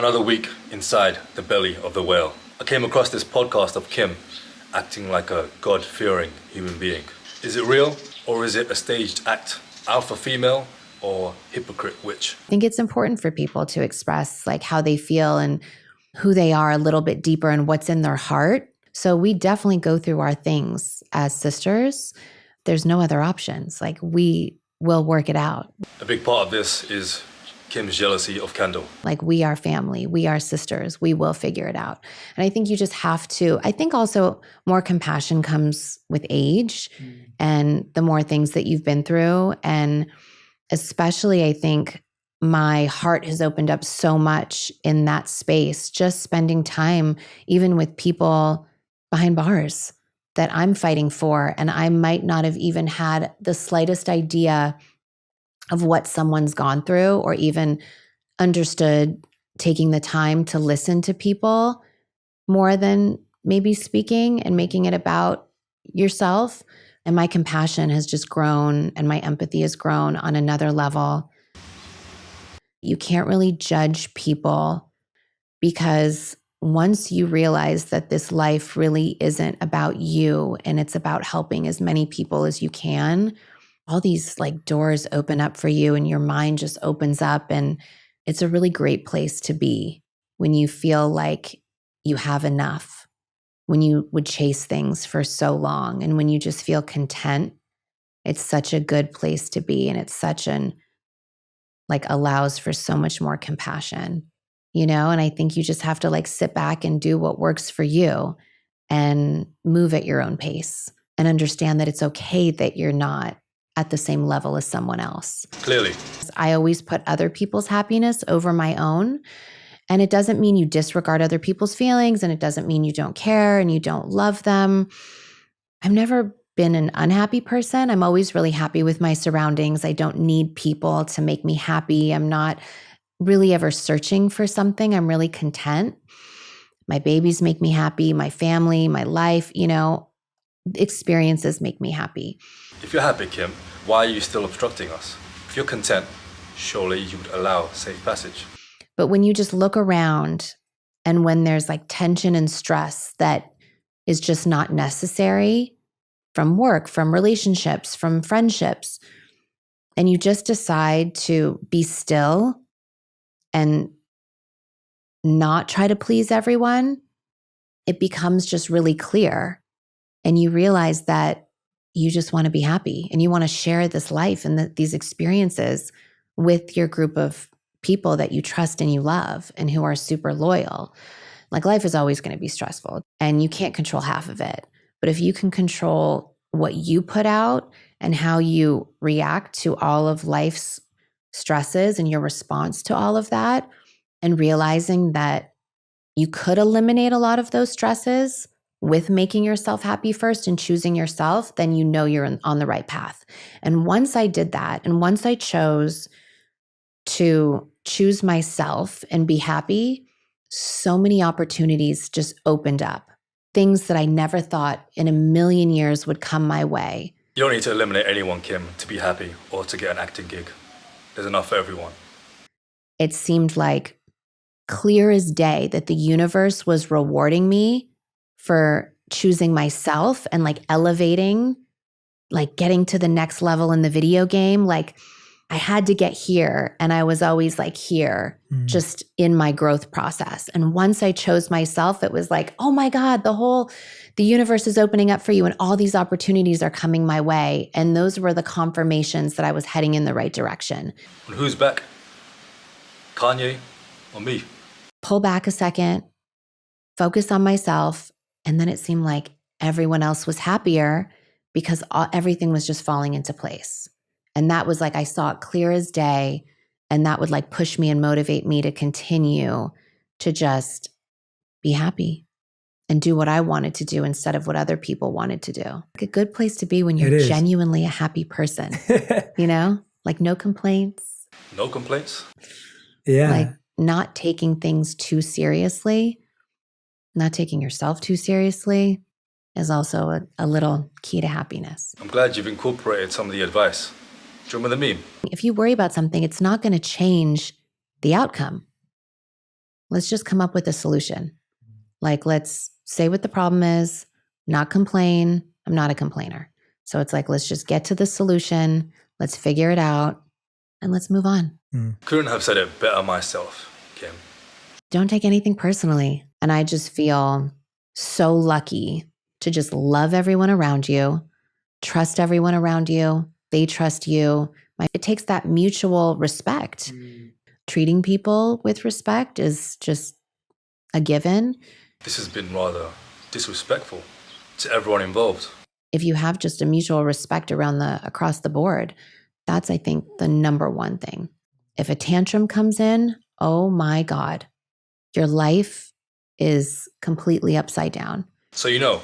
Another week inside the belly of the whale. I came across this podcast of Kim acting like a God-fearing human being. Is it real or is it a staged act? Alpha female or hypocrite witch? I think it's important for people to express like how they feel and who they are a little bit deeper and what's in their heart. So we definitely go through our things as sisters. There's no other options. Like we will work it out. A big part of this is Kim's jealousy of Kendall. Like we are family, we are sisters, we will figure it out. And I think you just have to, I think also more compassion comes with age and the more things that you've been through. And especially I think my heart has opened up so much in that space, just spending time even with people behind bars that I'm fighting for. And I might not have even had the slightest idea of what someone's gone through or even understood taking the time to listen to people more than maybe speaking and making it about yourself. And my compassion has just grown and my empathy has grown on another level. You can't really judge people because once you realize that this life really isn't about you and it's about helping as many people as you can, all these like doors open up for you and your mind just opens up. And it's a really great place to be when you feel like you have enough, when you would chase things for so long and when you just feel content. It's such a good place to be. And it's such an like allows for so much more compassion, you know? And I think you just have to like sit back and do what works for you and move at your own pace and understand that it's okay that you're not at the same level as someone else. Clearly. I always put other people's happiness over my own. And it doesn't mean you disregard other people's feelings and it doesn't mean you don't care and you don't love them. I've never been an unhappy person. I'm always really happy with my surroundings. I don't need people to make me happy. I'm not really ever searching for something. I'm really content. My babies make me happy. My family, my life, you know, experiences make me happy. If you're happy, Kim, why are you still obstructing us? If you're content, surely you would allow safe passage. But when you just look around and when there's like tension and stress that is just not necessary from work, from relationships, from friendships, and you just decide to be still and not try to please everyone, it becomes just really clear. And you realize that you just want to be happy and you want to share this life and these experiences with your group of people that you trust and you love and who are super loyal. Like life is always going to be stressful and you can't control half of it. But if you can control what you put out and how you react to all of life's stresses and your response to all of that, and realizing that you could eliminate a lot of those stresses with making yourself happy first and choosing yourself, then you know you're on the right path. And once I did that, and once I chose to choose myself and be happy, so many opportunities just opened up. Things that I never thought in a million years would come my way. You don't need to eliminate anyone, Kim, to be happy or to get an acting gig. There's enough for everyone. It seemed like clear as day that the universe was rewarding me for choosing myself and like elevating, like getting to the next level in the video game. Like I had to get here and I was always like here, just in my growth process. And once I chose myself, it was like, oh my God, the universe is opening up for you and all these opportunities are coming my way. And those were the confirmations that I was heading in the right direction. And who's back? Kanye or me? Pull back a second, focus on myself. And then it seemed like everyone else was happier because everything was just falling into place. And that was like, I saw it clear as day. And that would like push me and motivate me to continue to just be happy and do what I wanted to do instead of what other people wanted to do. Like a good place to be when you're genuinely a happy person, you know, like no complaints. No complaints? Yeah. Like not taking things too seriously. Not taking yourself too seriously is also a little key to happiness. I'm glad you've incorporated some of the advice. Do you remember the meme? If you worry about something, it's not going to change the outcome. let's just come up with a solution. Like, let's say what the problem is, not complain. I'm not a complainer. So it's like, let's just get to the solution. Let's figure it out and let's move on. Couldn't have said it better myself, Kim. Don't take anything personally. And I just feel so lucky to just love everyone around you, trust everyone around you. They trust you. It takes that mutual respect. Treating people with respect is just a given. This has been rather disrespectful to everyone involved. If you have just a mutual respect across the board, that's, I think, the number one thing. If a tantrum comes in, oh my God, your life is completely upside down. So you know.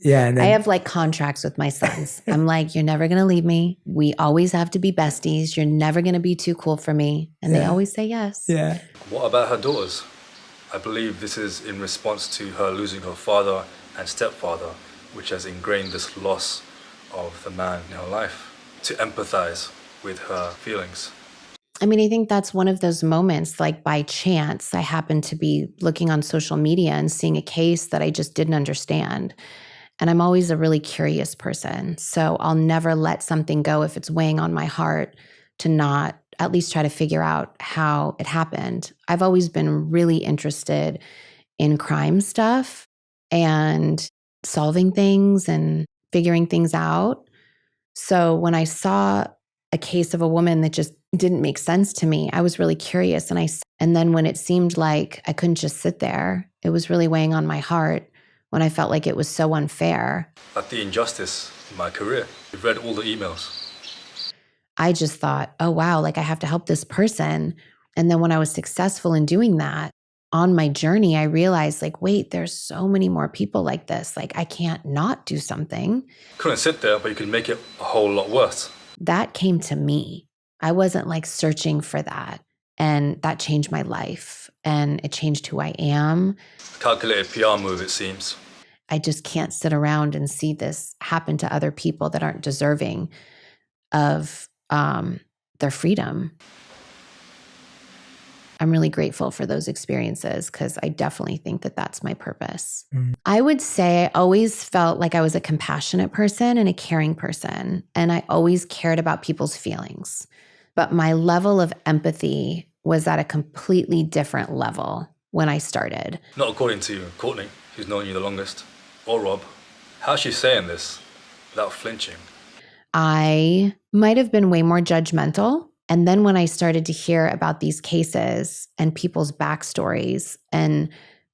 Yeah. And then, I have like contracts with my sons. I'm like, you're never going to leave me. We always have to be besties. You're never going to be too cool for me. And they always say yes. Yeah. What about her daughters? I believe this is in response to her losing her father and stepfather, which has ingrained this loss of the man in her life, to empathize with her feelings. I mean, I think that's one of those moments, like by chance, I happened to be looking on social media and seeing a case that I just didn't understand. And I'm always a really curious person. So I'll never let something go if it's weighing on my heart to not at least try to figure out how it happened. I've always been really interested in crime stuff and solving things and figuring things out. So when I saw a case of a woman that just didn't make sense to me, I was really curious. And then when it seemed like I couldn't just sit there, it was really weighing on my heart when I felt like it was so unfair. At the injustice in my career, you've read all the emails. I just thought, oh, wow, like I have to help this person. And then when I was successful in doing that, on my journey, I realized like, wait, there's so many more people like this. Like I can't not do something. Couldn't sit there, but you can make it a whole lot worse. That came to me. I wasn't like searching for that. And that changed my life. And it changed who I am. Calculated PR move, it seems. I just can't sit around and see this happen to other people that aren't deserving of their freedom. I'm really grateful for those experiences because I definitely think that that's my purpose. I would say I always felt like I was a compassionate person and a caring person, and I always cared about people's feelings. But my level of empathy was at a completely different level when I started. Not according to Courtney, who's known you the longest, or Rob. How's she saying this without flinching? I might have been way more judgmental. And then when I started to hear about these cases and people's backstories and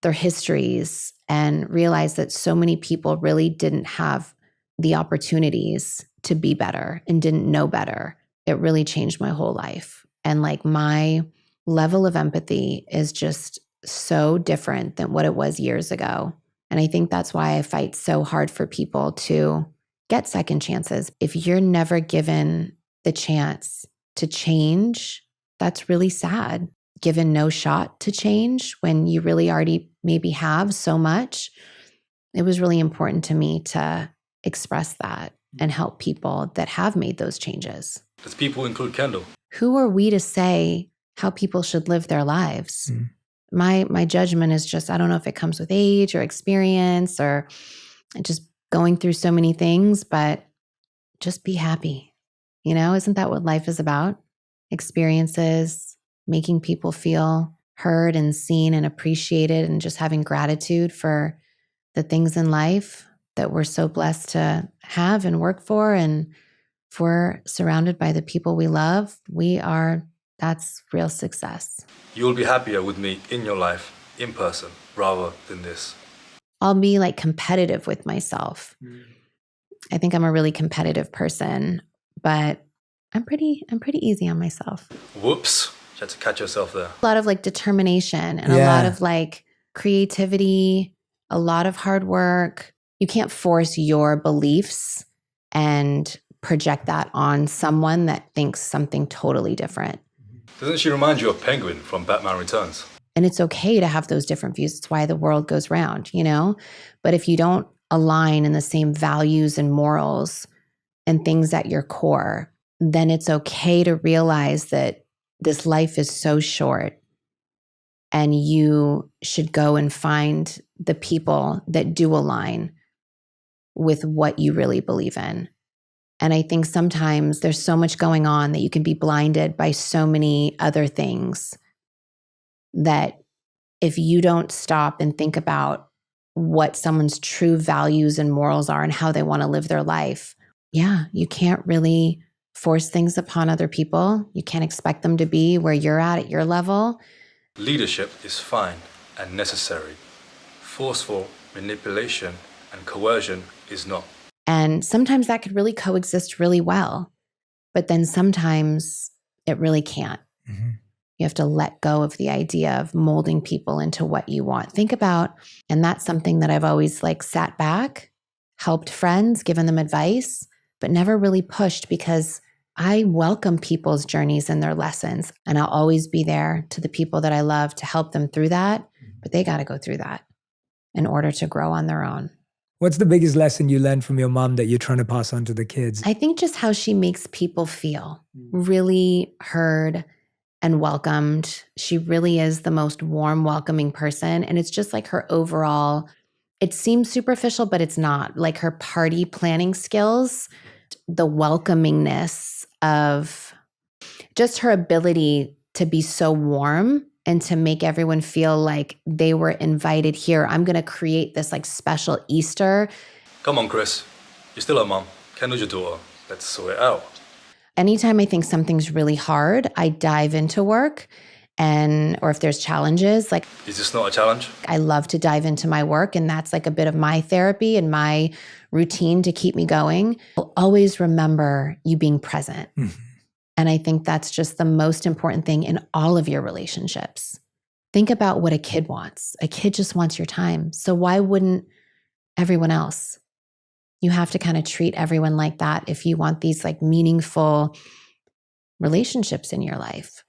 their histories and realized that so many people really didn't have the opportunities to be better and didn't know better, it really changed my whole life. And like my level of empathy is just so different than what it was years ago. And I think that's why I fight so hard for people to get second chances. If you're never given the chance to change, that's really sad. Given no shot to change when you really already maybe have so much. It was really important to me to express that and help people that have made those changes. Does people include Kendall? Who are we to say how people should live their lives? My judgment is just, I don't know if it comes with age or experience or just going through so many things, but just be happy. You know, isn't that what life is about? Experiences, making people feel heard and seen and appreciated, and just having gratitude for the things in life that we're so blessed to have and work for. And if we're surrounded by the people we love, that's real success. You will be happier with me in your life, in person, rather than this. I'll be like competitive with myself. I think I'm a really competitive person, but I'm pretty easy on myself. Whoops. You had to catch yourself there. A lot of like determination and a lot of like creativity, a lot of hard work. You can't force your beliefs and project that on someone that thinks something totally different. Doesn't she remind you of Penguin from Batman Returns? And it's okay to have those different views. It's why the world goes round, you know? But if you don't align in the same values and morals and things at your core, then it's okay to realize that this life is so short and you should go and find the people that do align with what you really believe in. And I think sometimes there's so much going on that you can be blinded by so many other things that if you don't stop and think about what someone's true values and morals are and how they want to live their life, yeah, you can't really force things upon other people. You can't expect them to be where you're at your level. Leadership is fine and necessary. Forceful manipulation and coercion is not. And sometimes that could really coexist really well, but then sometimes it really can't. Mm-hmm. You have to let go of the idea of molding people into what you want. Think about, and that's something that I've always like sat back, helped friends, given them advice, but never really pushed because I welcome people's journeys and their lessons. And I'll always be there to the people that I love to help them through that. But they got to go through that in order to grow on their own. What's the biggest lesson you learned from your mom that you're trying to pass on to the kids? I think just how she makes people feel really heard and welcomed. She really is the most warm, welcoming person. And it's just like her overall, it seems superficial, but it's not. Like her party planning skills, the welcomingness of just her ability to be so warm and to make everyone feel like they were invited here. I'm going to create this like special Easter. Come on, Chris. You're still a mom. Kendall's your daughter. Let's sort it out. Anytime I think something's really hard, I dive into work or if there's challenges, like. Is this not a challenge? I love to dive into my work, and that's like a bit of my therapy and my routine to keep me going. I'll always remember you being present. Mm-hmm. And I think that's just the most important thing in all of your relationships. Think about what a kid wants. A kid just wants your time. So why wouldn't everyone else? You have to kind of treat everyone like that if you want these like meaningful relationships in your life.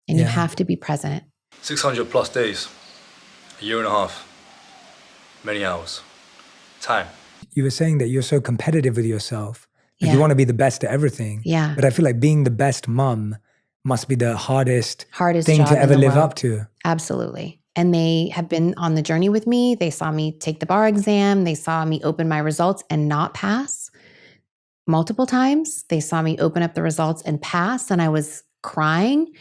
And you have to be present. 600 plus days, a year and a half, many hours, time. You were saying that you're so competitive with yourself. Like you want to be the best at everything. Yeah. But I feel like being the best mom must be the hardest thing job to ever in the live world. up to. Absolutely. And they have been on the journey with me. They saw me take the bar exam. They saw me open my results and not pass multiple times. They saw me open up the results and pass, and I was crying.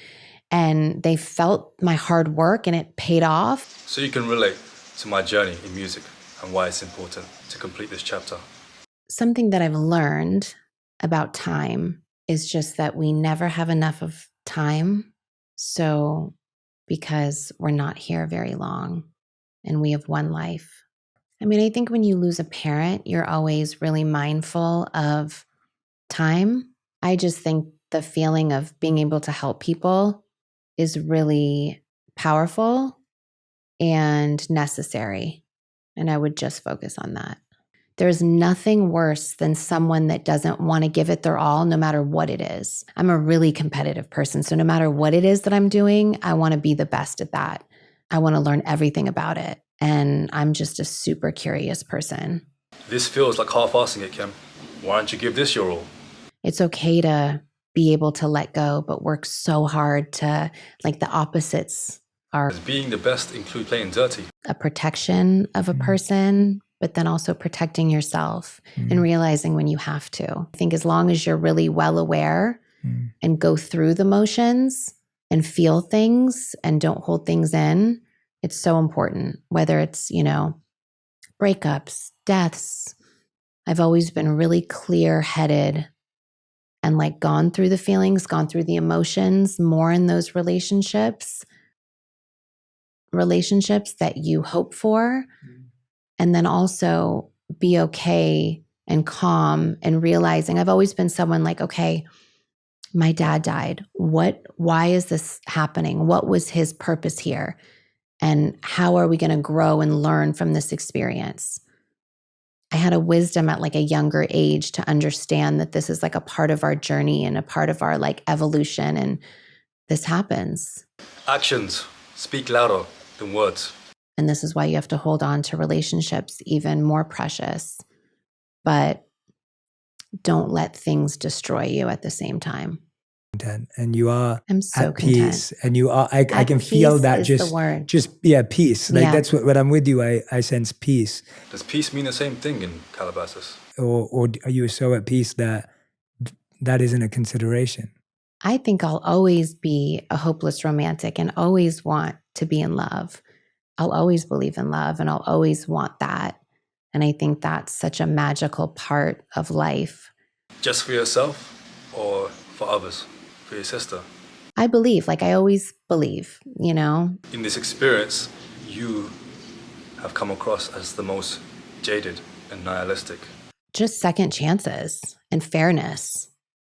And they felt my hard work, and it paid off. So you can relate to my journey in music and why it's important to complete this chapter. Something that I've learned about time is just that we never have enough of time. So because we're not here very long and we have one life. I mean, I think when you lose a parent, you're always really mindful of time. I just think the feeling of being able to help people is really powerful and necessary. And I would just focus on that. There's nothing worse than someone that doesn't want to give it their all, no matter what it is. I'm a really competitive person. So no matter what it is that I'm doing, I want to be the best at that. I want to learn everything about it. And I'm just a super curious person. This feels like half-assing it, Kim. Why don't you give this your all? It's okay to be able to let go, but work so hard to, like, the opposites are. Does being the best include playing dirty? A protection of a person, but then also protecting yourself and realizing when you have to. I think as long as you're really well aware and go through the motions and feel things and don't hold things in, it's so important. Whether it's, breakups, deaths. I've always been really clear-headed and like gone through the feelings, gone through the emotions more in those relationships that you hope for. And then also be okay and calm and realizing I've always been someone like, okay, my dad died. Why is this happening? What was his purpose here? And how are we going to grow and learn from this experience? I had a wisdom at like a younger age to understand that this is like a part of our journey and a part of our like evolution. And this happens. Actions speak louder than words. And this is why you have to hold on to relationships even more precious. But don't let things destroy you at the same time. content, and you are I'm so at peace, content. and you are. I can feel peace that. is the word. Peace. Like that's what when I'm with you, I sense peace. Does peace mean the same thing in Calabasas? Or are you so at peace that that isn't a consideration? I think I'll always be a hopeless romantic and always want to be in love. I'll always believe in love and I'll always want that. And I think that's such a magical part of life. Just for yourself or for others? For your sister? I believe, like I always believe, you know? In this experience, you have come across as the most jaded and nihilistic. Just second chances and fairness,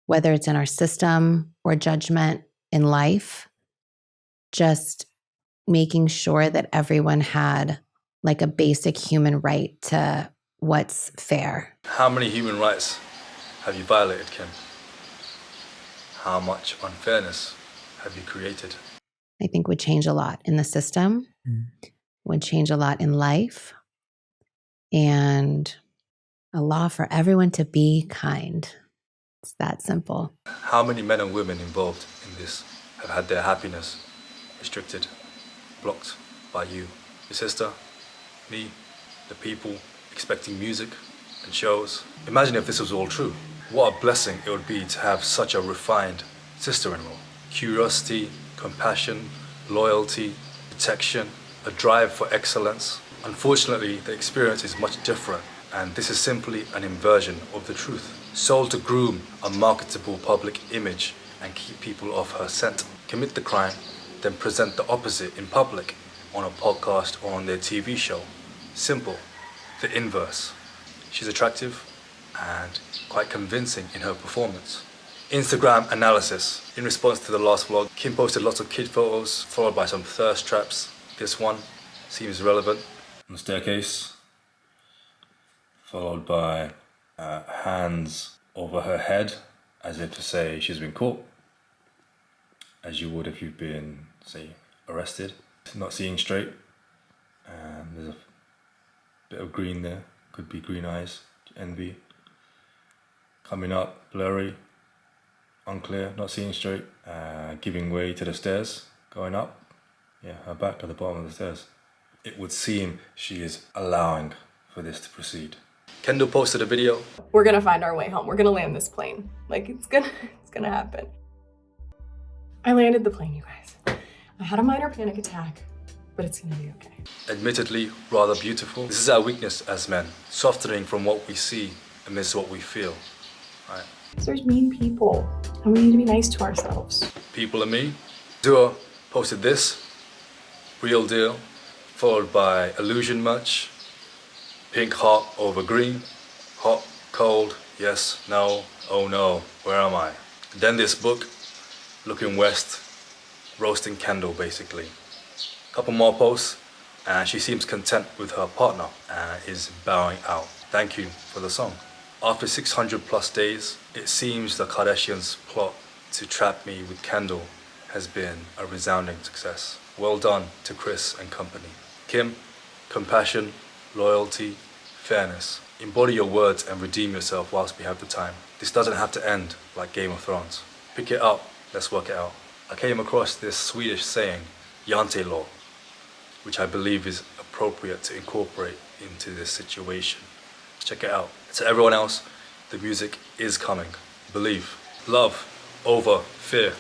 whether it's in our system or judgment in life, just making sure that everyone had like a basic human right to what's fair. How many human rights have you violated, Kim? How much unfairness have you created? I think would change a lot in the system, would change a lot in life, and a law for everyone to be kind. It's that simple. How many men and women involved in this have had their happiness restricted, blocked by you? Your sister, me, the people expecting music and shows. Imagine if this was all true. What a blessing it would be to have such a refined sister-in-law. Curiosity, compassion, loyalty, protection, a drive for excellence. Unfortunately, the experience is much different, and this is simply an inversion of the truth. Sold to groom a marketable public image and keep people off her scent. Commit the crime, then present the opposite in public, on a podcast or on their TV show. Simple, the inverse. She's attractive and quite convincing in her performance. Instagram analysis. In response to the last vlog, Kim posted lots of kid photos, followed by some thirst traps. This one seems relevant. On the staircase, followed by hands over her head, as if to say she's been caught, as you would if you've been, say, arrested. Not seeing straight, and there's a bit of green there, could be green eyes, envy. Coming up, blurry, unclear, not seeing straight, giving way to the stairs, going up. Yeah, her back to the bottom of the stairs. It would seem she is allowing for this to proceed. Kendall posted a video. We're gonna find our way home. We're gonna land this plane. Like it's gonna happen. I landed the plane, you guys. I had a minor panic attack, but it's gonna be okay. Admittedly, rather beautiful. This is our weakness as men, softening from what we see amidst what we feel, right? There's mean people, and we need to be nice to ourselves. People and me. Duo posted this, real deal, followed by illusion much, pink heart over green, hot, cold, yes, no, oh no, where am I? Then this book, looking west, roasting Kendall basically. Couple more posts, and she seems content with her partner and is bowing out. Thank you for the song. After 600 plus days, it seems the Kardashians' plot to trap me with Kendall has been a resounding success. Well done to Chris and company. Kim, compassion, loyalty, fairness. Embody your words and redeem yourself whilst we have the time. This doesn't have to end like Game of Thrones. Pick it up, let's work it out. I came across this Swedish saying, Jante law, which I believe is appropriate to incorporate into this situation. Check it out. To everyone else, the music is coming. Believe. Love over fear.